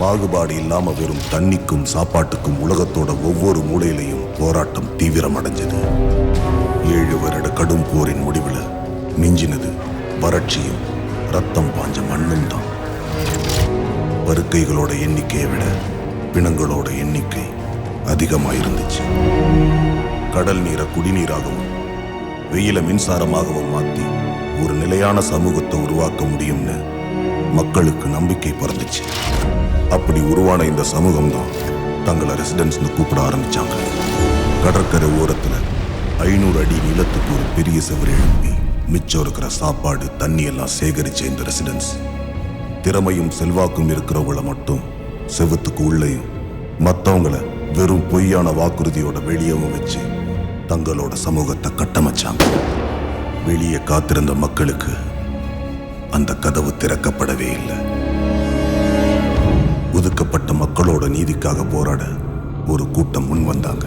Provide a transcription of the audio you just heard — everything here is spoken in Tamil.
பாகுபாடு இல்லாம வெறும் தண்ணிக்கும் சாப்பாட்டுக்கும் உலகத்தோட ஒவ்வொரு மூலையிலையும் போராட்டம் தீவிரம் அடைஞ்சது. 7 வருட கடும் போரின் முடிவில் மிஞ்சினது வறட்சியும் ரத்தம் பாஞ்ச மண்ணும் தான். பருக்கைகளோட எண்ணிக்கையை விட பிணங்களோட எண்ணிக்கை அதிகமாயிருந்துச்சு. கடல் நீரை குடிநீராகவும் வெயில மின்சாரமாகவும் மாற்றி ஒரு நிலையான சமூகத்தை உருவாக்க முடியும்னு மக்களுக்கு நம்பிக்கை பிறந்துச்சு. அப்படி உருவான இந்த சமூகம் தான் தங்களை ரெசிடென்ட்ஸ்னு கூப்பிட ஆரம்பிச்சாங்க. கடற்கரை ஓரத்தில் 500 அடி நிலத்துக்கு ஒரு பெரிய செவரு எழுப்பி மிச்சம் இருக்கிற சாப்பாடு தண்ணி எல்லாம் சேகரிச்ச இந்த ரெசிடென்ட்ஸ் திறமையும் செல்வாக்கும் இருக்கிறவங்கள மட்டும் செவத்துக்கு உள்ளேயும் மற்றவங்களை வெறும் பொய்யான வாக்குறுதியோட வெளியவும் வச்சு தங்களோட சமூகத்தை கட்டமைச்சாங்க. வெளியே காத்திருந்த மக்களுக்கு அந்த கதவு திறக்கப்படவே இல்லை. ஒதுக்கப்பட்ட மக்களோட நீதிக்காக போராட ஒரு கூட்டம் முன் வந்தாங்க.